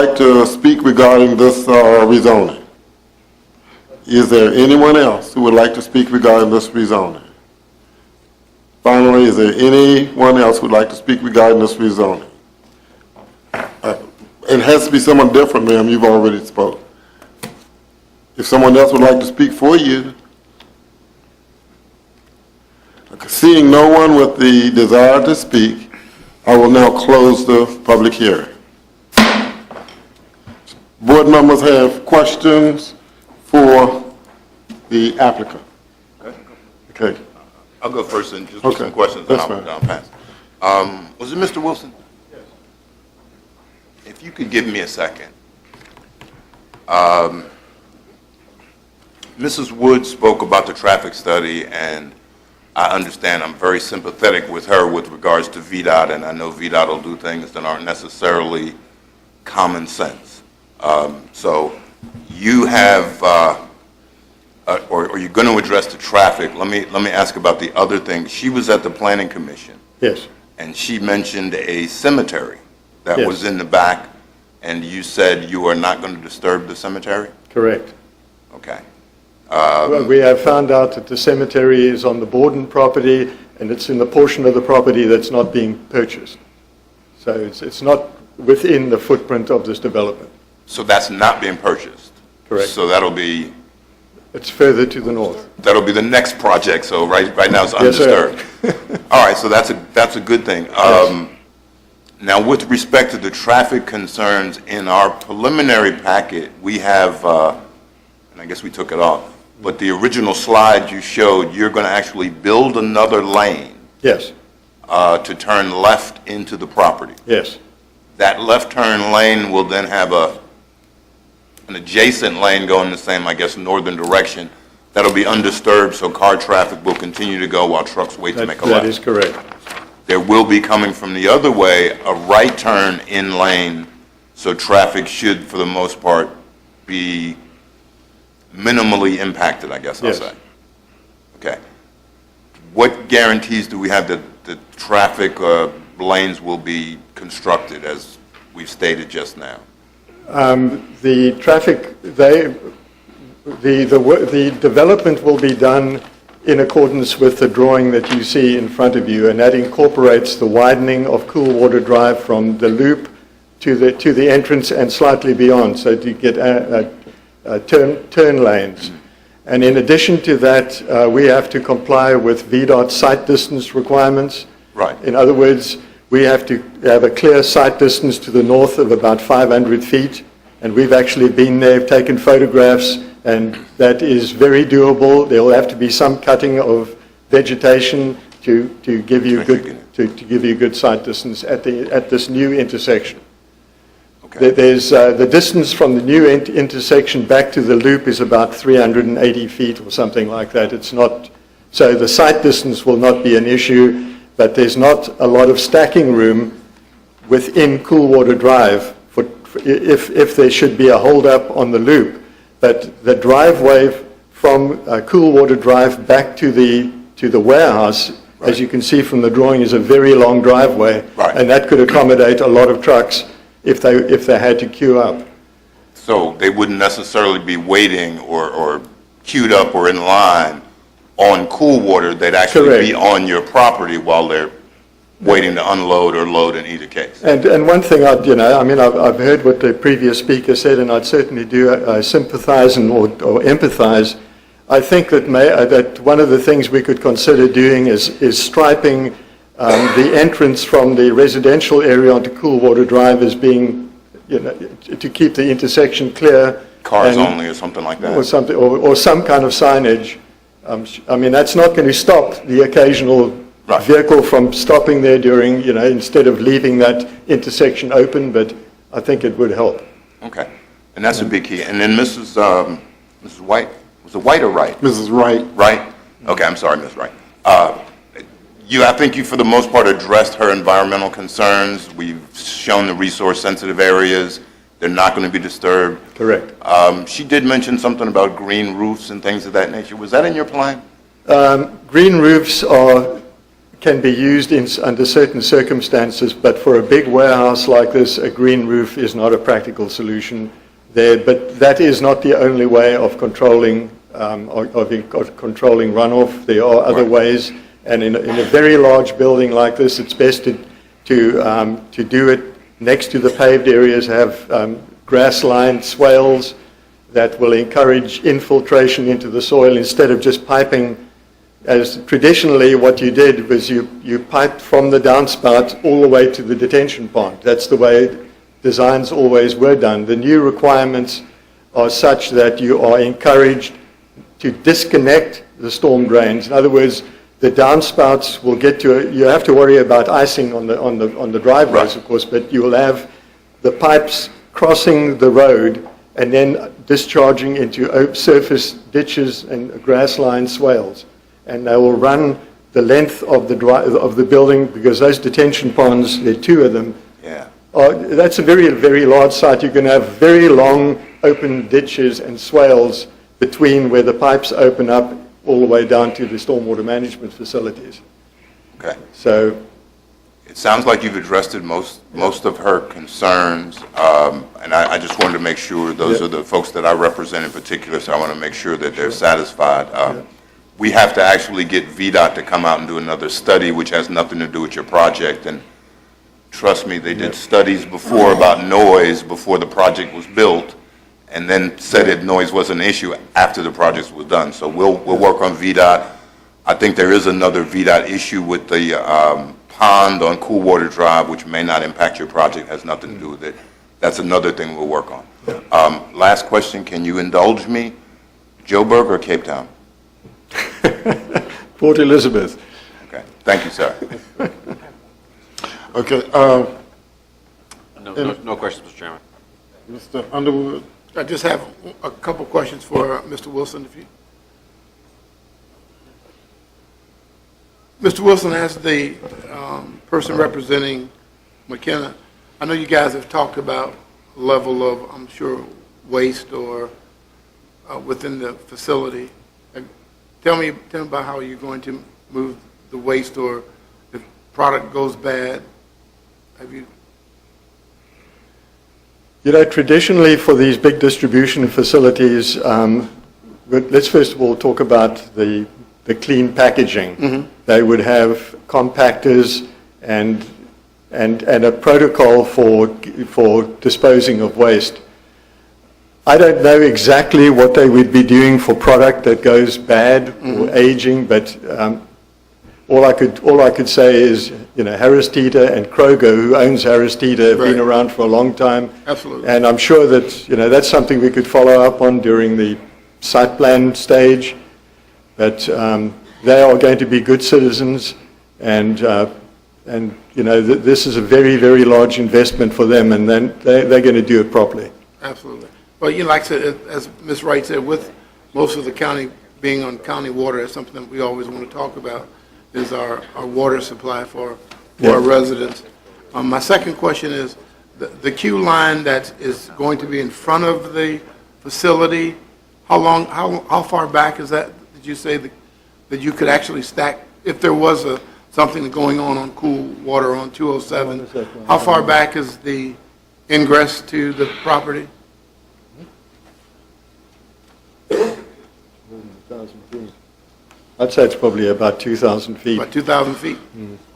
like to speak regarding this rezoning? Is there anyone else who would like to speak regarding this rezoning? Finally, is there anyone else who would like to speak regarding this rezoning? It has to be someone different, ma'am. You've already spoke. If someone else would like to speak for you. Seeing no one with the desire to speak, I will now close the public hearing. Board members have questions for the applicant. Okay. I'll go first and just some questions, and I'll pass. Was it Mr. Wilson? Yes. If you could give me a second. Mrs. Wood spoke about the traffic study, and I understand I'm very sympathetic with her with regards to VDOT, and I know VDOT will do things that aren't necessarily common sense. So you have, or you're going to address the traffic. Let me ask about the other thing. She was at the Planning Commission. Yes. And she mentioned a cemetery that was in the back, and you said you are not going to disturb the cemetery? Correct. Okay. Well, we have found out that the cemetery is on the Borden property, and it's in the portion of the property that's not being purchased. So it's not within the footprint of this development. So that's not being purchased? Correct. So that'll be... It's further to the north. That'll be the next project, so right now it's undisturbed. Yes, sir. All right, so that's a good thing. Yes. Now, with respect to the traffic concerns, in our preliminary packet, we have, and I guess we took it off, but the original slide you showed, you're going to actually build another lane. Yes. To turn left into the property. Yes. That left turn lane will then have an adjacent lane going the same, I guess, northern direction. That'll be undisturbed, so car traffic will continue to go while trucks wait to make a left. That is correct. There will be, coming from the other way, a right turn in lane, so traffic should, for the most part, be minimally impacted, I guess I'll say. Okay. What guarantees do we have that the traffic lanes will be constructed, as we've stated just now? The traffic, the development will be done in accordance with the drawing that you see in front of you, and that incorporates the widening of Coolwater Drive from the loop to the entrance and slightly beyond, so to get turn lanes. And in addition to that, we have to comply with VDOT site distance requirements. Right. In other words, we have to have a clear site distance to the north of about 500 feet, and we've actually been there, taken photographs, and that is very doable. There will have to be some cutting of vegetation to give you good site distance at this new intersection. Okay. There's the distance from the new intersection back to the loop is about 380 feet or something like that. It's not, so the site distance will not be an issue, but there's not a lot of stacking room within Coolwater Drive if there should be a holdup on the loop. But the driveway from Coolwater Drive back to the warehouse, as you can see from the drawing, is a very long driveway, and that could accommodate a lot of trucks if they had to queue up. So they wouldn't necessarily be waiting or queued up or in line on Coolwater. They'd actually be on your property while they're waiting to unload or load in either case. And one thing I've heard what the previous speaker said, and I'd certainly do sympathize or empathize. I think that that one of the things we could consider doing is striping the entrance from the residential area onto Coolwater Drive as being, to keep the intersection clear. Cars only or something like that. Or something, or some kind of signage. I mean, that's not going to stop the occasional vehicle from stopping there during, instead of leaving that intersection open, but I think it would help. Okay. And that's a big key. And then Mrs. White, was it White or Wright? Mrs. Wright. Wright? Okay, I'm sorry, Ms. Wright. I think you, for the most part, addressed her environmental concerns. We've shown the resource-sensitive areas. They're not going to be disturbed. Correct. She did mention something about green roofs and things of that nature. Was that in your plan? Green roofs can be used under certain circumstances, but for a big warehouse like this, a green roof is not a practical solution there. But that is not the only way of controlling controlling runoff. There are other ways, and in a very large building like this, it's best to do it next to the paved areas, have grass-lined swales that will encourage infiltration into the soil instead of just piping. As traditionally what you did was you piped from the downspout all the way to the detention pond. That's the way designs always were done. The new requirements are such that you are encouraged to disconnect the storm drains. In other words, the downspouts will get to you have to worry about icing on the driveways, of course, but you will have the pipes crossing the road and then discharging into surface ditches and grass-lined swales. And they will run the length of the building, because those detention ponds, there are two of them. Yeah. That's a very, very large site. You're going to have very long open ditches and swales between where the pipes open up all the way down to the stormwater management facilities. Okay. So it sounds like you've addressed most of her concerns, and I just wanted to make sure those are the folks that I represent in particular, so I want to make sure that they're satisfied. We have to actually get VDOT to come out and do another study, which has nothing to do with your project. And trust me, they did studies before about noise before the project was built, and then said that noise was an issue after the project was done. So we'll work on VDOT. I think there is another VDOT issue with the pond on Cool Water Drive, which may not impact your project, has nothing to do with it. That's another thing we'll work on. Last question, can you indulge me? Joburg or Cape Town? Port Elizabeth. Okay, thank you, sir. Okay, No questions, Mr. Chairman. Mr. Underwood. I just have a couple questions for Mr. Wilson. Mr. Wilson, as the person representing McKenna, I know you guys have talked about level of, I'm sure, waste or within the facility. Tell me about how you're going to move the waste, or if product goes bad. Have you? You know, traditionally for these big distribution facilities, let's first of all talk about the clean packaging. Mm-hmm. They would have compactors and a protocol for disposing of waste. I don't know exactly what they would be doing for product that goes bad or aging, but all I could say is, you know, Harris Teeter and Kroger, who owns Harris Teeter, have been around for a long time. Absolutely. And I'm sure that, you know, that's something we could follow up on during the site plan stage. But they are going to be good citizens, and you know, this is a very, very large investment for them, and then they're going to do it properly. Absolutely. Well, you know, like I said, as Ms. Wright said, with most of the county being on county water, that's something that we always want to talk about, is our water supply for our residents. My second question is, the queue line that is going to be in front of the facility, how far back is that? Did you say that you could actually stack, if there was something going on Cool Water on 207, how far back is the ingress to the property? 1,000 feet. I'd say it's probably about 2,000 feet. About 2,000 feet?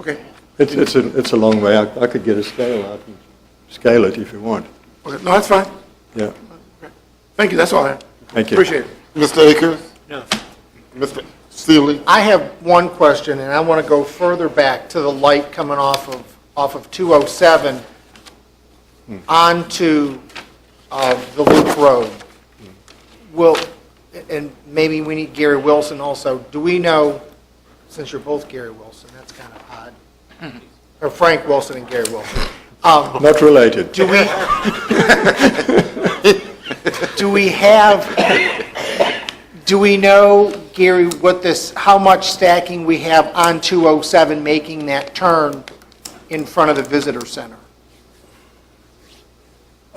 Okay. It's a long way. I could get a scale out and scale it if you want. Okay. No, that's fine. Yeah. Okay. Thank you. That's all I have. Thank you. Appreciate it. Mr. Akers? Yes. Mr. Seeley? I have one question, and I want to go further back to the light coming off of 207 onto the Loop Road. And maybe we need Gary Wilson also. Do we know, since you're both Gary Wilson, that's kind of odd, or Frank Wilson and Gary Wilson. Not related. Do we know, Gary, how much stacking we have on 207 making that turn in front of the visitor center?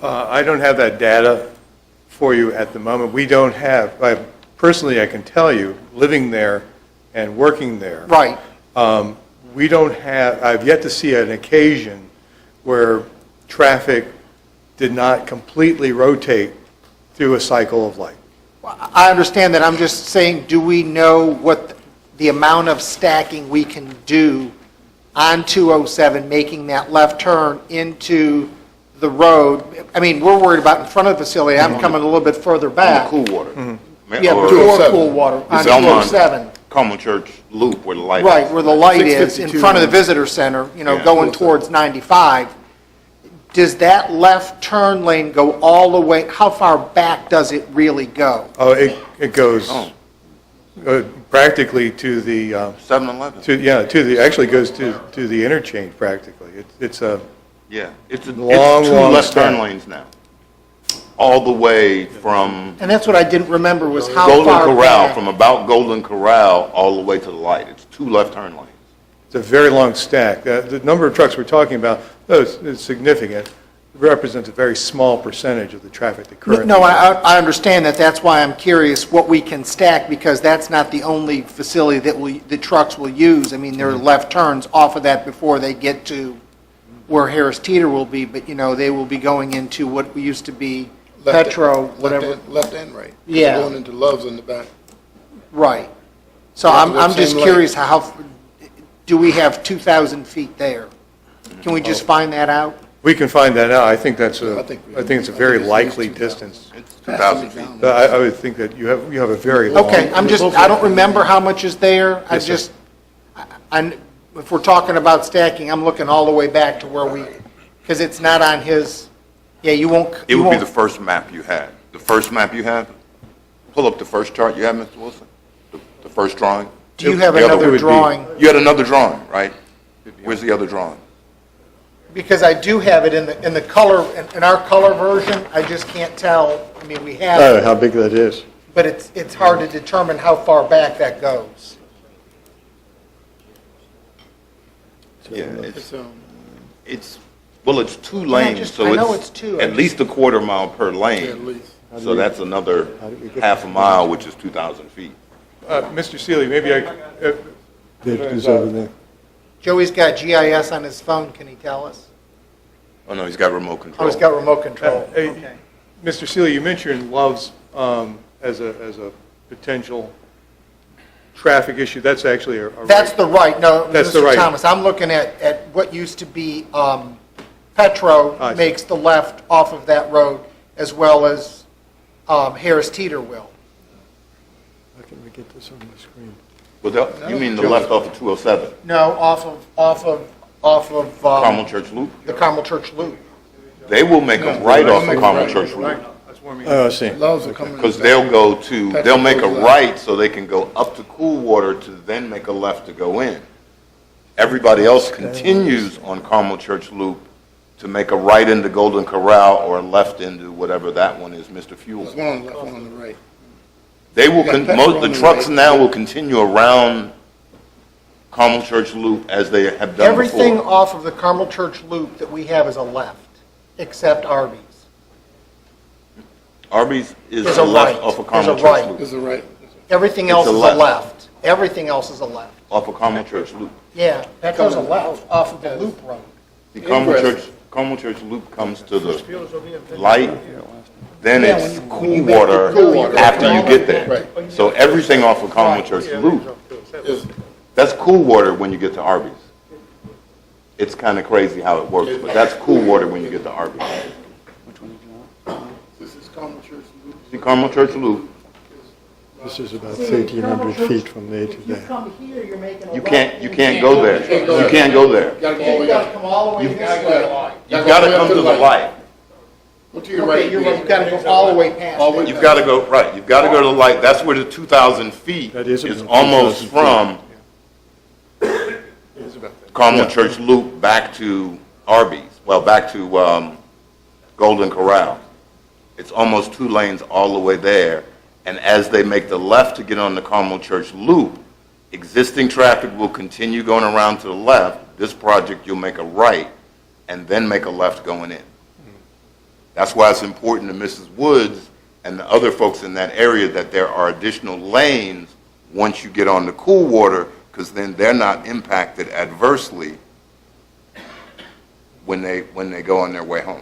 I don't have that data for you at the moment. We don't have, personally I can tell you, living there and working there, Right. we don't have, I've yet to see an occasion where traffic did not completely rotate through a cycle of light. I understand that, I'm just saying, do we know what the amount of stacking we can do on 207, making that left turn into the road? I mean, we're worried about in front of the facility, I'm coming a little bit further On the back. cool water. Yeah, Or before cool water, on It's Elmont 207. Common Church Loop where the light is. Right, where the light is, in 652. front of the visitor center, Yeah. going towards 95. Does that left turn lane go all the way, how far back does it really go? Oh, it goes Oh. practically to the, 7-Eleven. actually goes to the interchange practically. It's a, Yeah, it's Long, two long left turn stack. lanes now. All the way from And that's what I didn't remember, was how Golden far Corral, back. from about Golden Corral all the way to the light. It's 2 left turn lanes. it's a very long stack. The number of trucks we're talking about, though it's significant, represents a very small percentage of the traffic that currently. No, I understand that, that's why I'm curious what we can stack, because that's not the only facility that the trucks will use. I mean, there are left turns off of that before they get to where Harris Teeter will be, but, they will be going into what used to be Left- Petro, whatever. Left and right. Yeah. Going into Love's in the back. Right. So Yeah, I'm that just same curious, how, do we have 2,000 feet there? Can we just find that out? We can find that out. I think that's I I think think we- it's a I very think it's at least likely 2,000. distance. It's 2,000 feet. I would think that you have a very long. Okay, I don't remember how much is there. I Yes, sir. just, if we're talking about stacking, I'm looking all the way back to where because it's not on his, you won't. It you would be won't- the first map you had. The first map you have, pull up the first chart you have, Mr. Wilson, the first drawing. Do you have The other another would be- drawing? You had another drawing, right? Where's the other drawing? Because I do have it in the color, in our color version, I just can't tell, I mean, we have Oh, it, how big that is. but it's hard to determine how far back that goes. Yeah, It's, it's, well, it's 2 lanes, just- so I know it's it's 2. at least a quarter mile per at lane. least. So that's another how do we get half a mile, which is 2,000 feet. Mr. Seeley, maybe There it is over there. Joey's got GIS on his phone, can he tell us? Oh, no, he's got remote Oh, control. he's got remote control, Hey, okay. Mr. Seeley, you mentioned Love's as a potential traffic issue. That's actually a That's the right, no, That's the Mr. right. Thomas, I'm looking at what used to be Petro I see. makes the left off of that road, as well as Harris Teeter will. How can we get this on the screen? Well, you mean the left off of 207, No, off of Carmel Church Loop? the Carmel Church Loop. They will make a right off of Carmel Church Loop. Oh, I see. Love's are coming. Because they'll make a right so they can go up to Coolwater to then make a left to go in. Everybody else continues on Carmel Church Loop to make a right into Golden Corral or a left into whatever that one is, Mr. Fuel. There's one on the left, one on the right. They will, Yeah, petrol the on the trucks right. now will continue around Carmel Church Loop as they have done Everything before. off of the Carmel Church Loop that we have is a left, except Arby's. Arby's is Is a a left right. off of Is Carmel a Church right. Loop. Is the right. Everything It's else a is a left. left. Everything else is a left. Off of Carmel Church Loop. Yeah, that goes a left off of the loop road. The Carmel Church Loop comes to the light, then Yeah, it's when you make it Coolwater Coolwater. after you get there. Right. So everything off of Carmel Church Loop, Is, that's Coolwater when you get to Arby's. It's kind of crazy how it works, but that's Coolwater when you get to Arby's. this is Carmel Church Loop. See Carmel Church Loop, This is about 1,300 feet from there to If you there. come here, you're making a you left. can't go there. You can't go there. Gotta go all the You way gotta up. come all the way this way. You've got to come to the light. Go to your Okay, right. you're right, you gotta go all the way past All the way it. You've got to go, right, you've got to go to the light. That's where the 2,000 feet That is is about almost 2,000 from Carmel Church Loop back to Arby's, well, back to Golden Corral. It's almost 2 lanes all the way there. And as they make the left to get on the Carmel Church Loop, existing traffic will continue going around to the left. This project, you'll make a right and then make a left going in. That's why it's important to Mrs. Woods and the other folks in that area that there are additional lanes once you get on the Coolwater, because then they're not impacted adversely when they go on their way home.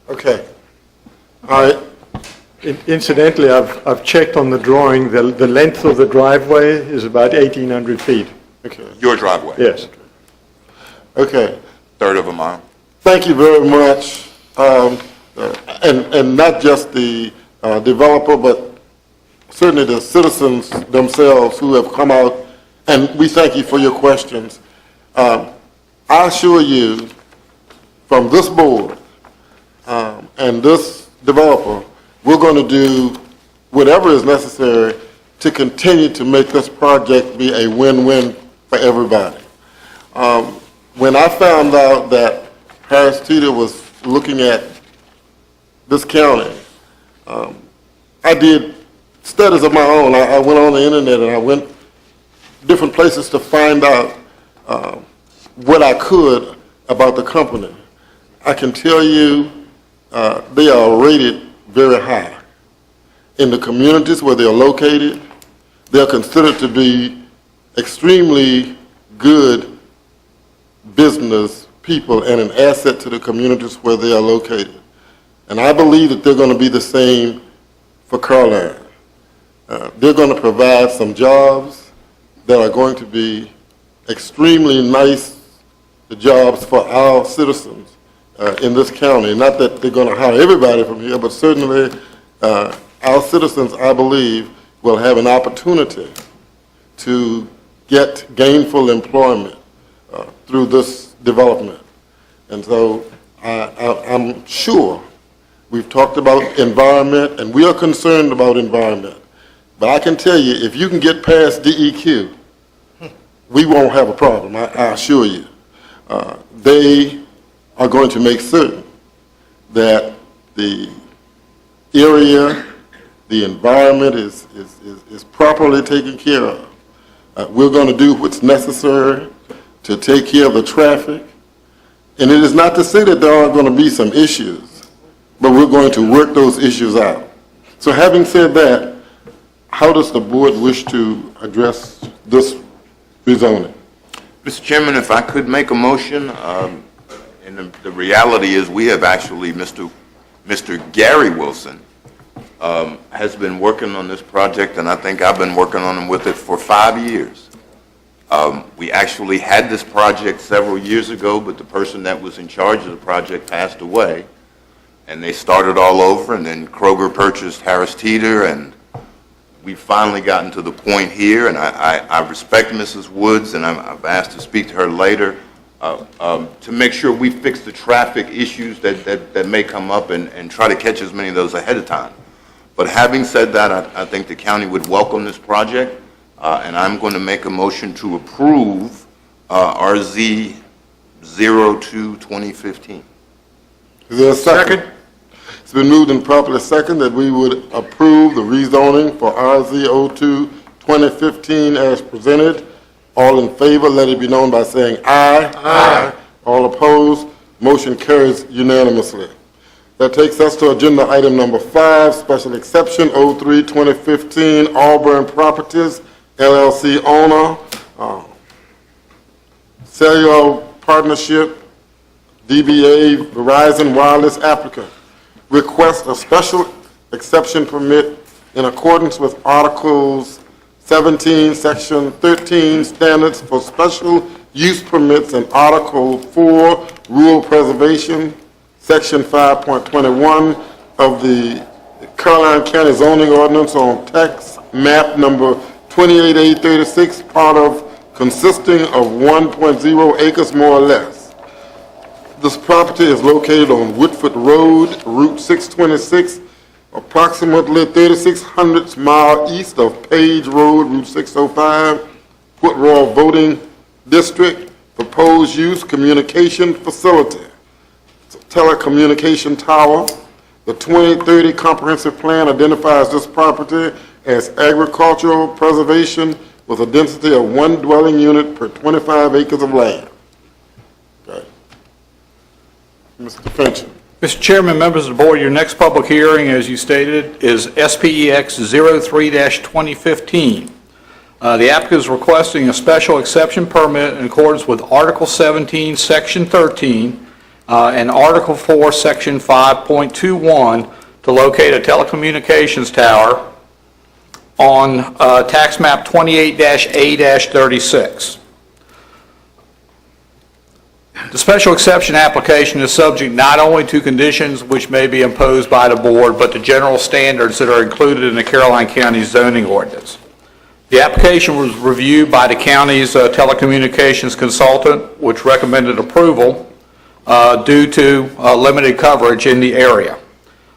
Okay. All right. Incidentally, I've checked on the drawing, the length of the driveway is about 1,800 feet. Okay. Your driveway? Yes. Okay. Third of a mile? Thank you very much. And not just the developer, but certainly the citizens themselves who have come out, and we thank you for your questions. I assure you, from this board and this developer, we're going to do whatever is necessary to continue to make this project be a win-win for everybody. When I found out that Harris Teeter was looking at this county, I did studies of my own. I went on the internet and I went different places to find out what I could about the company. I can tell you they are rated very high. In the communities where they are located, they are considered to be extremely good business people and an asset to the communities where they are located. And I believe that they're going to be the same for Caroline. They're going to provide some jobs that are going to be extremely nice jobs for our citizens in this county. Not that they're going to hire everybody from here, but certainly our citizens, I believe, will have an opportunity to get gainful employment through this development. And so I'm sure we've talked about environment, and we are concerned about environment. But I can tell you, if you can get past DEQ, we won't have a problem, I assure you. They are going to make certain that the area, the environment is properly taken care of. We're going to do what's necessary to take care of the traffic. And it is not to say that there aren't going to be some issues, but we're going to work those issues out. So having said that, how does the board wish to address this rezoning? Mr. Chairman, if I could make a motion, and the reality is we have actually, Mr. Gary Wilson has been working on this project, and I think I've been working on him with it for 5 years. We actually had this project several years ago, but the person that was in charge of the project passed away, and they started all over, and then Kroger purchased Harris Teeter, and we've finally gotten to the point here, and I respect Mrs. Woods, and I've asked to speak to her later, to make sure we fix the traffic issues that may come up and try to catch as many of those ahead of time. But having said that, I think the county would welcome this project, and I'm going to make a motion to approve RZ 02-2015. Is there a second? It's been moved and properly second that we would approve the rezoning for RZ 02-2015 as presented. All in favor, let it be known by saying aye. Aye. All opposed, motion carries unanimously. That takes us to agenda item number 5, special exception 03-2015, Auburn Properties, LLC owner, cellular partnership, DBA Verizon Wireless applicant. Request a special exception permit in accordance with Articles 17, Section 13, standards for special use permits, and Article 4, rural preservation, Section 5.21 of the Caroline County zoning ordinance on tax map number 28836, part of consisting of 1.0 acres more or less. This property is located on Woodford Road, Route 626, approximately 3,600 miles east of Page Road, Route 605, Port Royal Voting District. Proposed use, communication facility. Telecommunication tower. The 2030 comprehensive plan identifies this property as agricultural preservation with a density of 1 dwelling unit per 25 acres of land. Okay. Mr. Finch. Mr. Chairman, members of the board, your next public hearing, as you stated, is SPEX 03-2015. The applicant is requesting a special exception permit in accordance with Article 17, Section 13, and Article 4, Section 5.21 to locate a telecommunications tower on tax map 28-A-36. The special exception application is subject not only to conditions which may be imposed by the board, but to general standards that are included in the Caroline County zoning ordinance. The application was reviewed by the county's telecommunications consultant, which recommended approval due to limited coverage in the area,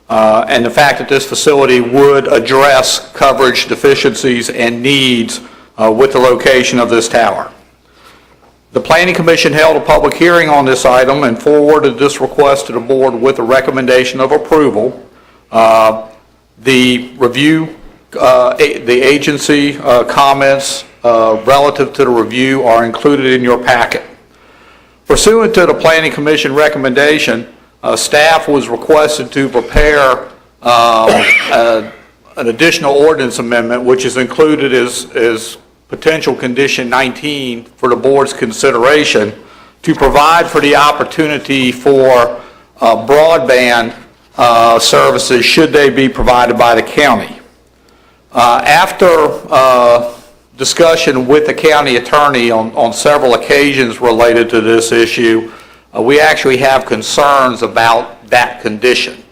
and the fact that this facility would address coverage deficiencies and needs with the location of this tower. The Planning Commission held a public hearing on this item and forwarded this request to the board with a recommendation of approval. The review, the agency comments relative to the review are included in your packet. Pursuant to the Planning Commission recommendation, staff was requested to prepare an additional ordinance amendment, which is included as potential condition 19 for the board's consideration, to provide for the opportunity for broadband services should they be provided by the county. After discussion with the county attorney on several occasions related to this issue, we actually have concerns about that condition.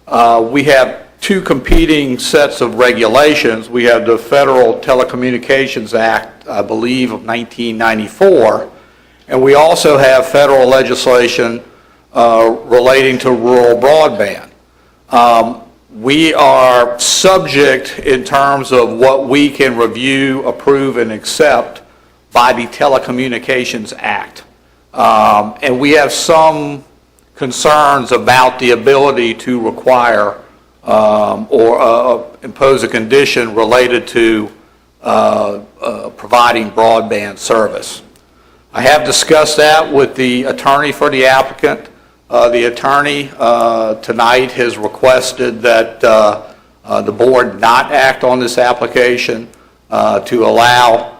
We have two competing sets of regulations. We have the Federal Telecommunications Act, I believe, of 1994, and we also have federal legislation relating to rural broadband. We are subject in terms of what we can review, approve, and accept by the Telecommunications Act. And we have some concerns about the ability to require or impose a condition related to providing broadband service. I have discussed that with the attorney for the applicant. The attorney tonight has requested that the board not act on this application to allow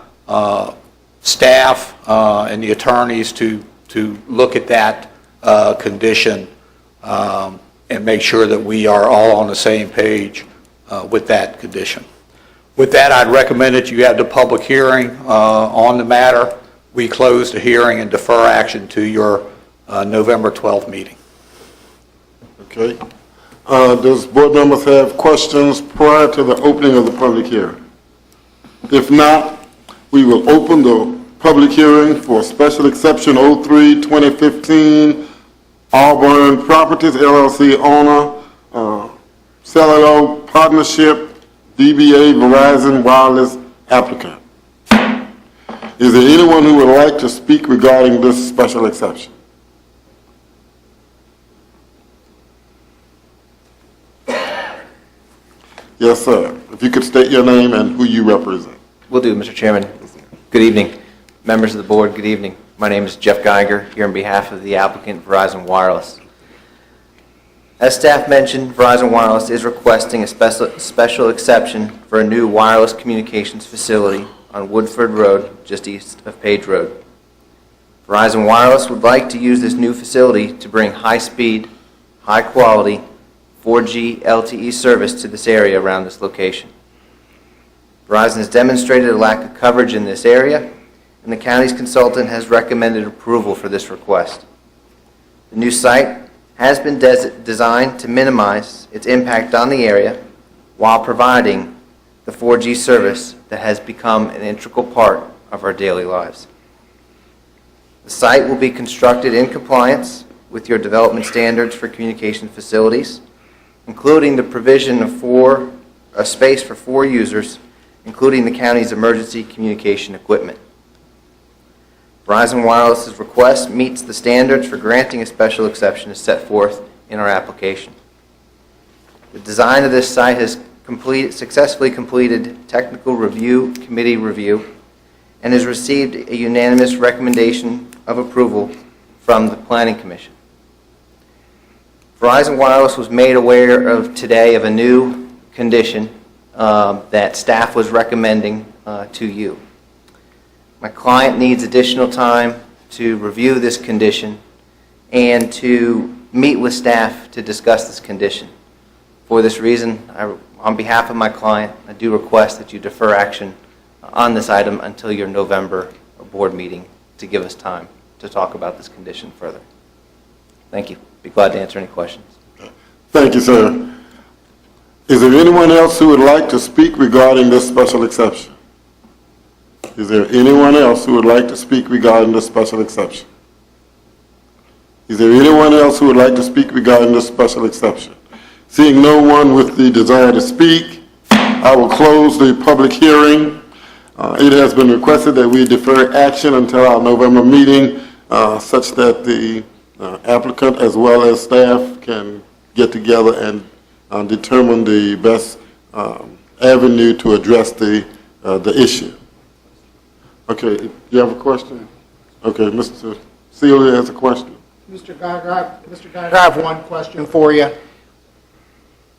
staff and the attorneys to look at that condition and make sure that we are all on the same page with that condition. With that, I'd recommend that you have the public hearing on the matter. We close the hearing and defer action to your November 12th meeting. Okay. Does board members have questions prior to the opening of the public hearing? If not, we will open the public hearing for special exception 03-2015 Auburn Properties LLC owner, Cellular Partnership, DBA Verizon Wireless applicant. Is there anyone who would like to speak regarding this special exception? Yes, sir. If you could state your name and who you represent. Will do, Mr. Chairman. Good evening. Members of the board, good evening. My name is Jeff Geiger, here on behalf of the applicant, Verizon Wireless. As staff mentioned, Verizon Wireless is requesting a special exception for a new wireless communications facility on Woodford Road, just east of Page Road. Verizon Wireless would like to use this new facility to bring high-speed, high-quality 4G LTE service to this area around this location. Verizon has demonstrated a lack of coverage in this area, and the county's consultant has recommended approval for this request. The new site has been designed to minimize its impact on the area while providing the 4G service that has become an integral part of our daily lives. The site will be constructed in compliance with your development standards for communication facilities, including the provision of a space for 4 users, including the county's emergency communication equipment. Verizon Wireless's request meets the standards for granting a special exception as set forth in our application. The design of this site has successfully completed technical review, committee review, and has received a unanimous recommendation of approval from the Planning Commission. Verizon Wireless was made aware of today of a new condition that staff was recommending to you. My client needs additional time to review this condition and to meet with staff to discuss this condition. For this reason, on behalf of my client, I do request that you defer action on this item until your November board meeting to give us time to talk about this condition further. Thank you. Be glad to answer any questions. Thank you, sir. Is there anyone else who would like to speak regarding this special exception? Is there anyone else who would like to speak regarding this special exception? Is there anyone else who would like to speak regarding this special exception? Seeing no one with the desire to speak, I will close the public hearing. It has been requested that we defer action until our November meeting such that the applicant as well as staff can get together and determine the best avenue to address the issue. Okay, you have a question? Okay, Mr. Seeley has a question. Mr. Geiger, I have one question for you.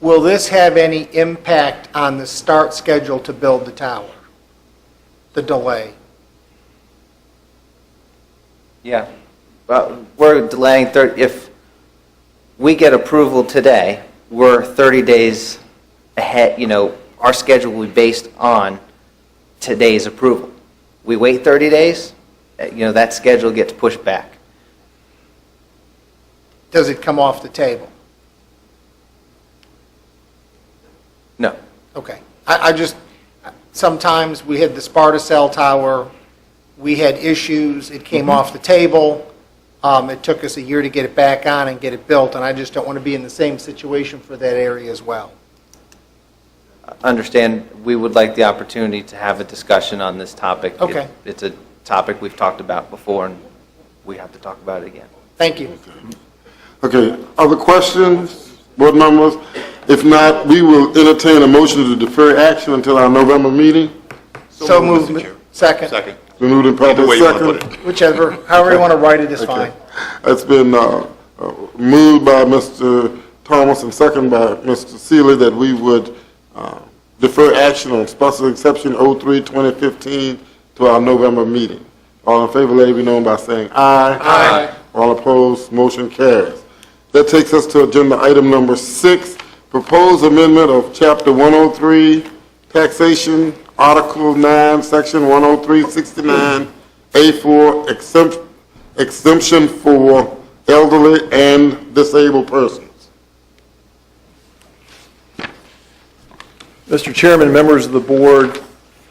Will this have any impact on the start schedule to build the tower? The delay? Yeah, but we're delaying if we get approval today, we're 30 days ahead, our schedule will be based on today's approval. We wait 30 days, that schedule gets pushed back. Does it come off the table? No. Okay. Sometimes we had the Sparta cell tower, we had issues, it came off the table. It took us a year to get it back on and get it built, and I just don't want to be in the same situation for that area as well. Understand, we would like the opportunity to have a discussion on this topic. Okay. It's a topic we've talked about before, and we have to talk about it again. Thank you. Okay, other questions, board members? If not, we will entertain a motion to defer action until our November meeting. So moved. Second. Second. We moved in Either way properly you want to put second. it. Whichever, however you want to write it is Okay. fine. It's been moved by Mr. Thomas and second by Mr. Seeley that we would defer action on special exception 03-2015 to our November meeting. All in favor, let it be known by saying aye. Aye. All opposed, motion carries. That takes us to agenda item number 6, proposed amendment of Chapter 103, Taxation, Article 9, Section 103-69, A4, exemption for elderly and disabled persons. Mr. Chairman, members of the board,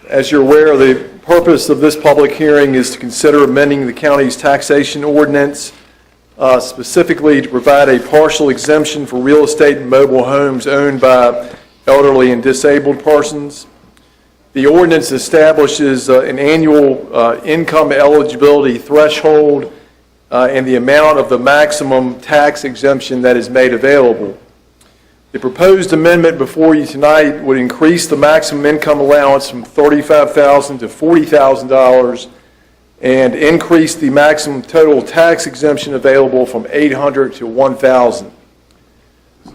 as you're aware, the purpose of this public hearing is to consider amending the county's taxation ordinance, specifically to provide a partial exemption for real estate and mobile homes owned by elderly and disabled persons. The ordinance establishes an annual income eligibility threshold and the amount of the maximum tax exemption that is made available. The proposed amendment before you tonight would increase the maximum income allowance from $35,000 to $40,000 and increase the maximum total tax exemption available from $800 to $1,000.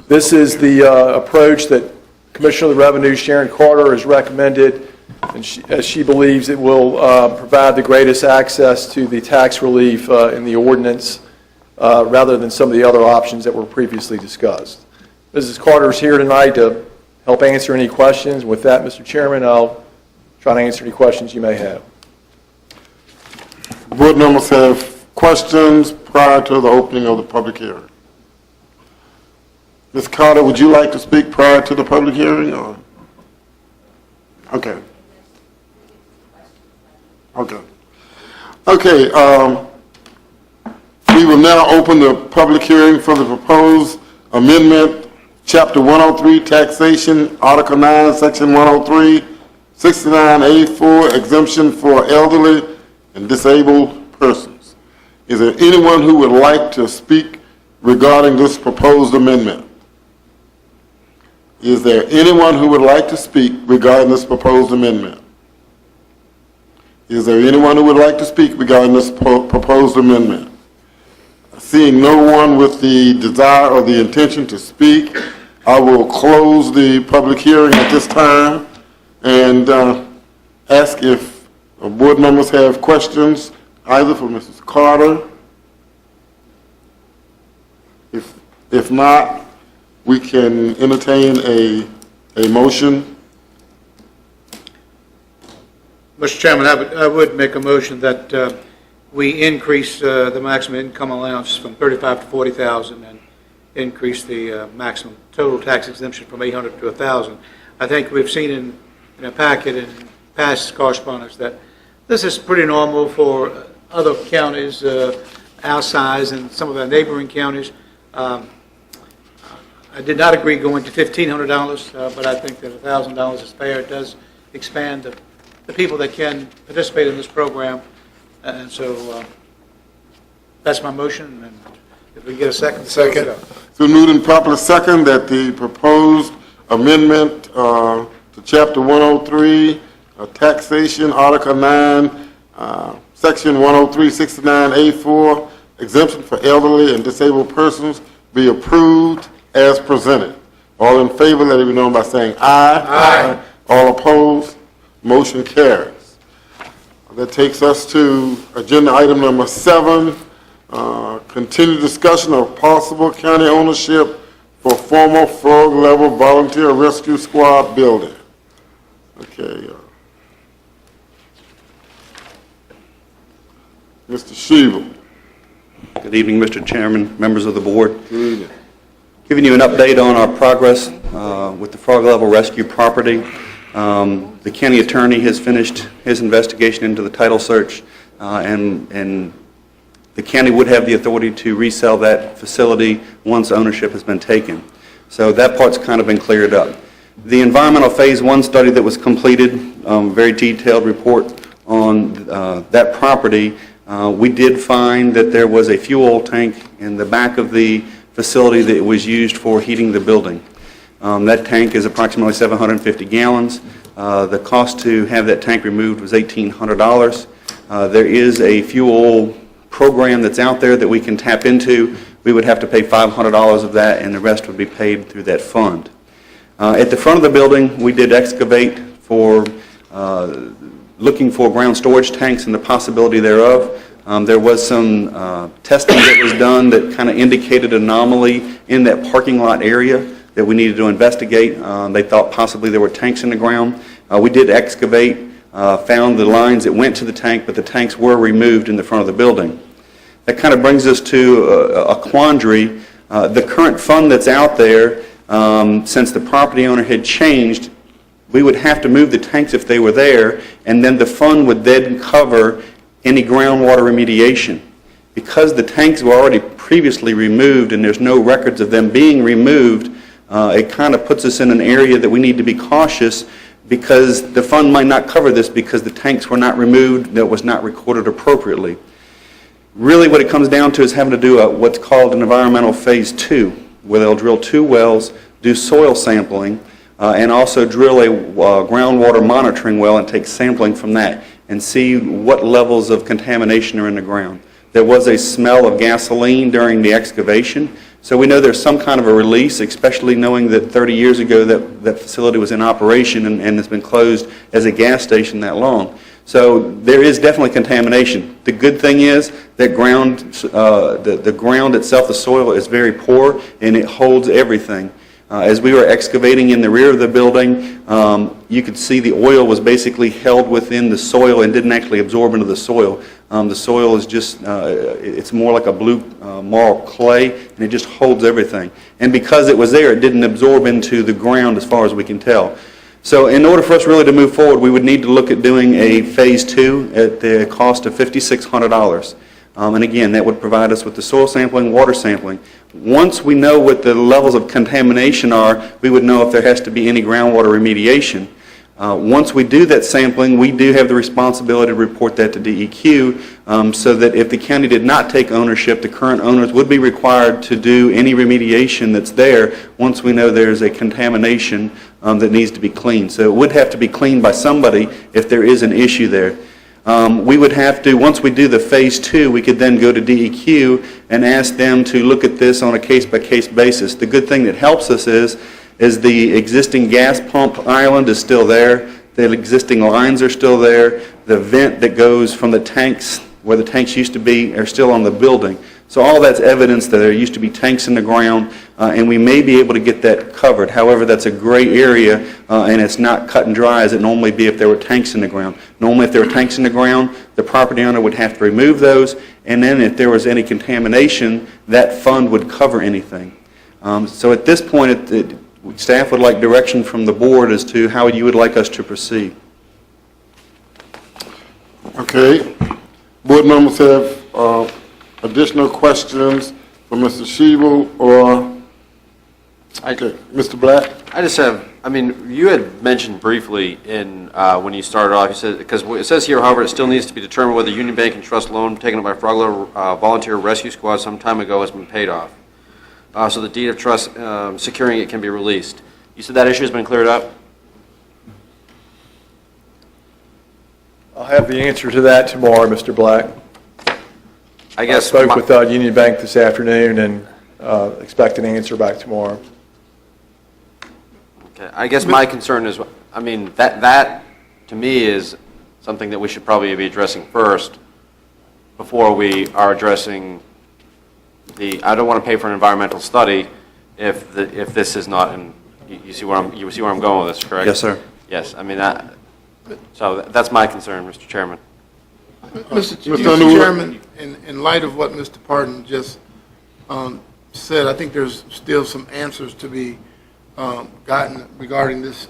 This is the approach that Commissioner of the Revenue Sharon Carter has recommended, and as she believes it will provide the greatest access to the tax relief in the ordinance rather than some of the other options that were previously discussed. Mrs. Carter is here tonight to help answer any questions. With that, Mr. Chairman, I'll try to answer any questions you may have. Board members have questions prior to the opening of the public hearing. Ms. Carter, would you like to speak prior to the public hearing, or? Okay. Okay. Okay, we will now open the public hearing for the proposed amendment, Chapter 103, Taxation, Article 9, Section 103, 69A4, exemption for elderly and disabled persons. Is there anyone who would like to speak regarding this proposed amendment? Is there anyone who would like to speak regarding this proposed amendment? Is there anyone who would like to speak regarding this proposed amendment? Seeing no one with the desire or the intention to speak, I will close the public hearing at this time and ask if board members have questions, either for Mrs. Carter. If not, we can entertain a motion. Mr. Chairman, I would make a motion that we increase the maximum income allowance from 35 to 40,000 and increase the maximum total tax exemption from 800 to 1,000. I think we've seen in a packet and past correspondence that this is pretty normal for other counties our size and some of our neighboring counties. I did not agree going to $1,500, but I think that $1,000 is fair. It does expand the people that can participate in this program. And so that's my motion, and if we get a second. Second. So moved and properly second that the proposed amendment to Chapter 103, Taxation, Article 9, Section 10369A4, exemption for elderly and disabled persons be approved as presented. All in favor, let it be known by saying aye. Aye. All opposed, motion carries. That takes us to agenda item number 7, continued discussion of possible county ownership for former Frog Level Volunteer Rescue Squad building. Okay. Mr. Sheeval. Good evening, Mr. Chairman, members of the board. Good evening. Giving you an update on our progress with the Frog Level Rescue property. The county attorney has finished his investigation into the title search, and the county would have the authority to resell that facility once ownership has been taken. So that part's kind of been cleared up. The environmental phase 1 study that was completed, very detailed report on that property, we did find that there was a fuel tank in the back of the facility that was used for heating the building. That tank is approximately 750 gallons. The cost to have that tank removed was $1,800. There is a fuel program that's out there that we can tap into. We would have to pay $500 of that, and the rest would be paid through that fund. At the front of the building, we did excavate for looking for ground storage tanks and the possibility thereof. There was some testing that was done that kind of indicated anomaly in that parking lot area that we needed to investigate. They thought possibly there were tanks in the ground. We did excavate, found the lines that went to the tank, but the tanks were removed in the front of the building. That kind of brings us to a quandary. The current fund that's out there, since the property owner had changed, we would have to move the tanks if they were there, and then the fund would then cover any groundwater remediation. Because the tanks were already previously removed and there's no records of them being removed, it kind of puts us in an area that we need to be cautious, because the fund might not cover this because the tanks were not removed, that was not recorded appropriately. Really what it comes down to is having to do what's called an environmental phase 2, where they'll drill 2 wells, do soil sampling, and also drill a groundwater monitoring well and take sampling from that and see what levels of contamination are in the ground. There was a smell of gasoline during the excavation, so we know there's some kind of a release, especially knowing that 30 years ago that facility was in operation and has been closed as a gas station that long. So there is definitely contamination. The good thing is that the ground itself, the soil, is very poor and it holds everything. As we were excavating in the rear of the building, you could see the oil was basically held within the soil and didn't actually absorb into the soil. The soil is just, it's more like a blue marl clay, and it just holds everything. And because it was there, it didn't absorb into the ground as far as we can tell. So in order for us really to move forward, we would need to look at doing a phase 2 at the cost of $5,600. And again, that would provide us with the soil sampling, water sampling. Once we know what the levels of contamination are, we would know if there has to be any groundwater remediation. Once we do that sampling, we do have the responsibility to report that to DEQ, so that if the county did not take ownership, the current owners would be required to do any remediation that's there once we know there's a contamination that needs to be cleaned. So it would have to be cleaned by somebody if there is an issue there. We would have to, once we do the Phase 2, we could then go to DEQ and ask them to look at this on a case-by-case basis. The good thing that helps us is the existing gas pump island is still there, the existing lines are still there, the vent that goes from the tanks, where the tanks used to be, are still on the building. So all that's evidence that there used to be tanks in the ground, and we may be able to get that covered. However, that's a gray area, and it's not cut and dry as it normally be if there were tanks in the ground. Normally, if there were tanks in the ground, the property owner would have to remove those, and then if there was any contamination, that fund would cover anything. So at this point, staff would like direction from the board as to how you would like us to proceed. Okay. Board members have additional questions for Mr. Shebel or, okay, Mr. Black? I just have, I mean, you had mentioned briefly in, when you started off, you said, because it says here, however, it still needs to be determined whether Union Bank and Trust loan taken by Frog Level Volunteer Rescue Squad some time ago has been paid off. So the deed of trust securing it can be released. You said that issue has been cleared up? I'll have the answer to that tomorrow, Mr. Black. I guess spoke with Union Bank this afternoon and expect an answer back tomorrow. Okay. I guess my concern is, I mean, that to me is something that we should probably be addressing first before we are addressing I don't want to pay for an environmental study if this is not in, you see where I'm going with this, correct? Yes, sir. Yes, I mean, so that's my concern, Mr. Chairman. Mr. Chairman, in light of what Mr. Pardon just said, I think there's still some answers to be gotten regarding this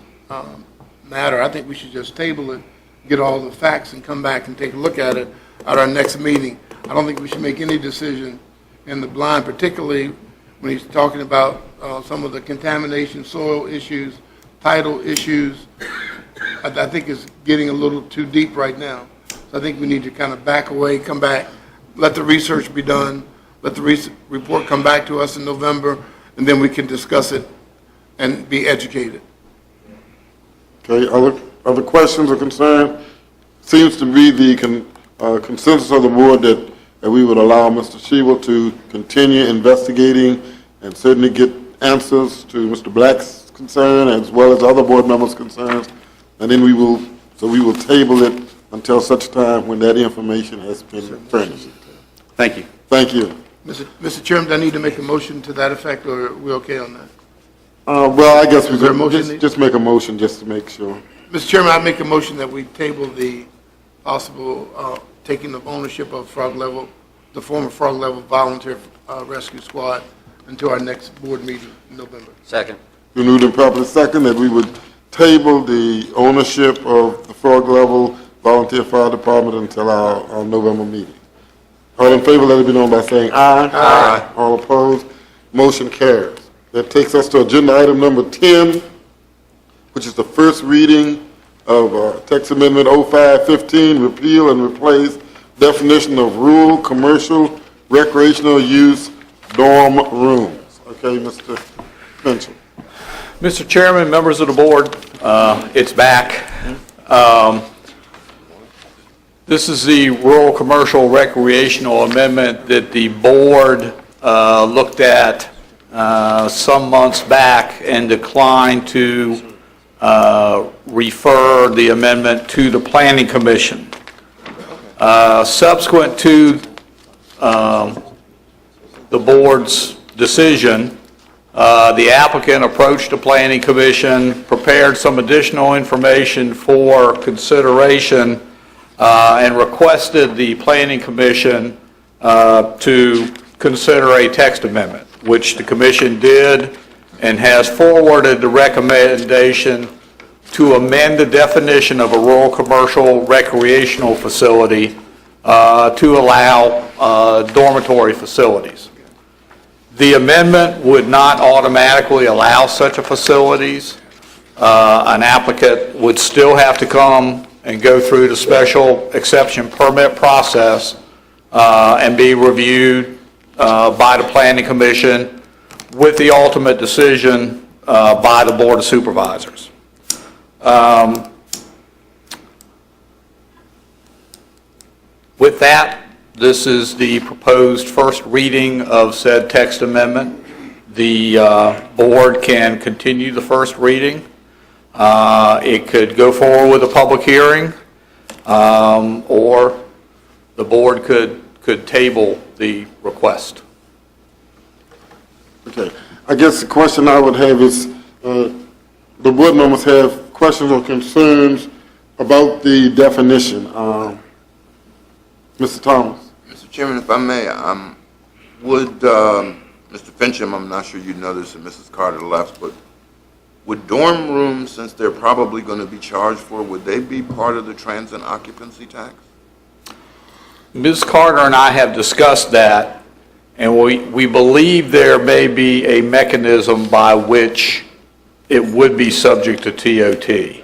matter. I think we should just table it, get all the facts, and come back and take a look at it at our next meeting. I don't think we should make any decision in the blind, particularly when he's talking about some of the contamination, soil issues, title issues. I think it's getting a little too deep right now. So I think we need to kind of back away, come back, let the research be done, let the report come back to us in November, and then we can discuss it and be educated. Okay, other questions or concerns? Seems to be the consensus of the board that we would allow Mr. Shebel to continue investigating and certainly get answers to Mr. Black's concern as well as other board members' concerns. And then we will table it until such time when that information has been furnished. Thank you. Thank you. Mr. Chairman, do I need to make a motion to that effect, or are we okay on that? Well, I guess we Is there a motion could needed? just make a motion just to make sure. Mr. Chairman, I make a motion that we table the possible taking of ownership of the former Frog Level Volunteer Rescue Squad until our next board meeting in November. Second. We moved in properly second that we would table the ownership of the Frog Level Volunteer Fire Department until our November meeting. All in favor, let it be known by saying aye. Aye. All opposed, motion carries. That takes us to agenda item number 10, which is the first reading of text amendment 0515, repeal and replace definition of rural, commercial, recreational use dorm rooms. Okay, Mr. Fincham. Mr. Chairman, members of the board, it's back. This is the rural commercial recreational amendment that the board looked at some months back and declined to refer the amendment to the Planning Commission. Subsequent to the board's decision, the applicant approached the Planning Commission, prepared some additional information for consideration, and requested the Planning Commission to consider a text amendment, which the Commission did and has forwarded the recommendation to amend the definition of a rural commercial recreational facility to allow dormitory facilities. The amendment would not automatically allow such a facilities. An applicant would still have to come and go through the special exception permit process and be reviewed by the Planning Commission with the ultimate decision by the Board of Supervisors. With that, this is the proposed first reading of said text amendment. The board can continue the first reading. It could go forward with a public hearing, or the board could table the request. Okay. I guess the question I would have is, the board members have questions or concerns about the definition. Mr. Thomas? Mr. Chairman, if I may, would, Mr. Fincham, I'm not sure you know this, and Mrs. Carter left, but would dorm rooms, since they're probably going to be charged for, would they be part of the transient occupancy tax? Ms. Carter and I have discussed that, and we believe there may be a mechanism by which it would be subject to TOT.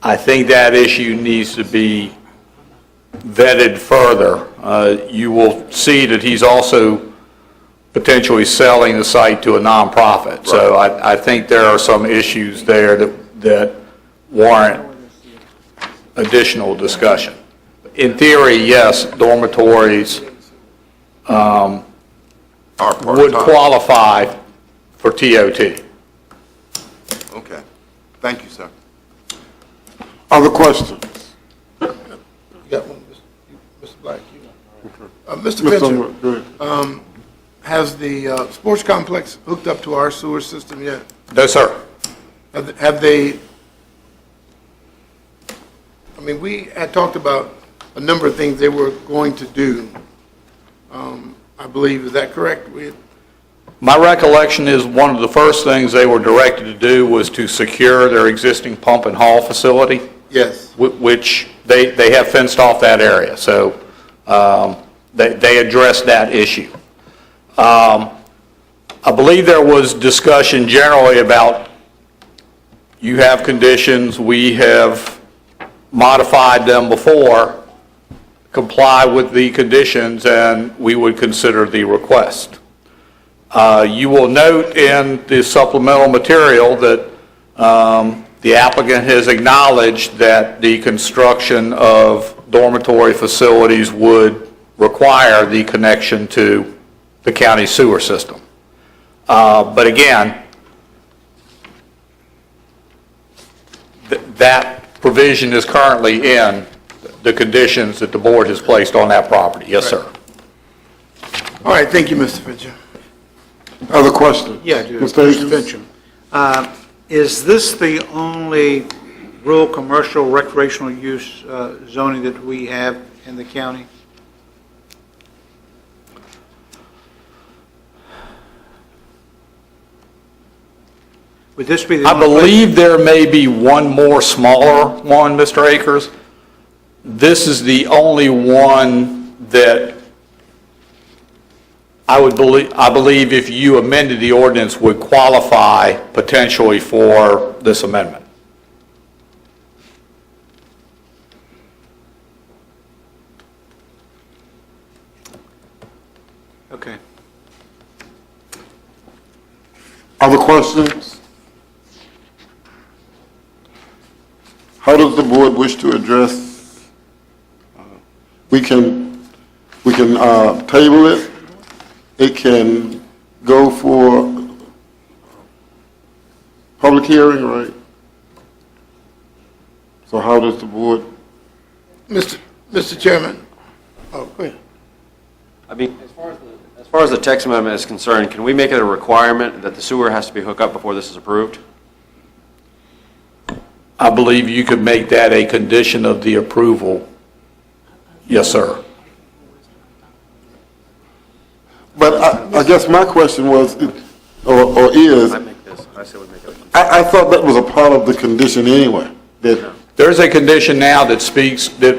I think that issue needs to be vetted further. You will see that he's also potentially selling the site to a nonprofit. Right. So I think there are some issues there that warrant additional discussion. In theory, yes, dormitories would qualify for TOT. Okay. Thank you, sir. Other questions? You got one, Mr. Black? Mr. Mr. Fincher, Go ahead. has the sports complex hooked up to our sewer system yet? No, sir. Have they, I mean, we had talked about a number of things they were going to do. I believe, is that correct? My recollection is one of the first things they were directed to do was to secure their existing pump and haul facility. Yes. Which they have fenced off that area, so they addressed that issue. I believe there was discussion generally about you have conditions, we have modified them before, comply with the conditions, and we would consider the request. You will note in the supplemental material that the applicant has acknowledged that the construction of dormitory facilities would require the connection to the county sewer system. But again, that provision is currently in the conditions that the board has placed on that property. Yes, sir. All right, thank you, Mr. Fincher. Other questions? Yeah, I do. Mr. Mr. Akins? Fincham. Is this the only rural commercial recreational use zoning that we have in the county? Would this be the I only place- believe there may be one more smaller one, Mr. Akers. This is the only one that I believe if you amended the ordinance would qualify potentially for this amendment. Okay. Other questions? How does the board wish to address? We can table it. It can go for public hearing, right? So how does the board? Mr. Chairman. Oh, go ahead. I mean, as far as the text amendment is concerned, can we make it a requirement that the sewer has to be hooked up before this is approved? I believe you could make that a condition of the approval. Yes, sir. But I guess my question was, or is, I make this, I say we make it. I thought that was a part of the condition anyway. That There's a condition now that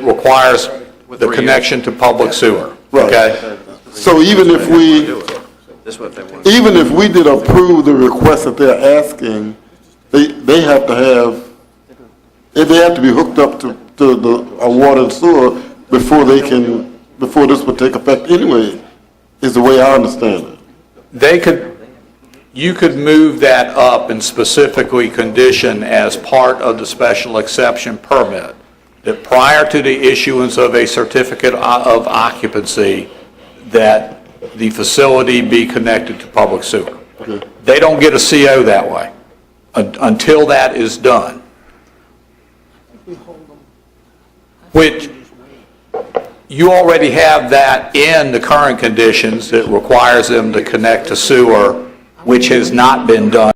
requires With the 3 years. connection to public sewer. Right. Okay? So even if This is what they want. even if we did approve the request that they're asking, they have to have, they have to be hooked up to a water and sewer before this would take effect anyway, is the way I understand it. You could move that up and specifically condition as part of the special exception permit that prior to the issuance of a certificate of occupancy, that the facility be connected to public sewer. They don't get a CO that way until that is done. Which, you already have that in the current conditions that requires them to connect to sewer, which has not been done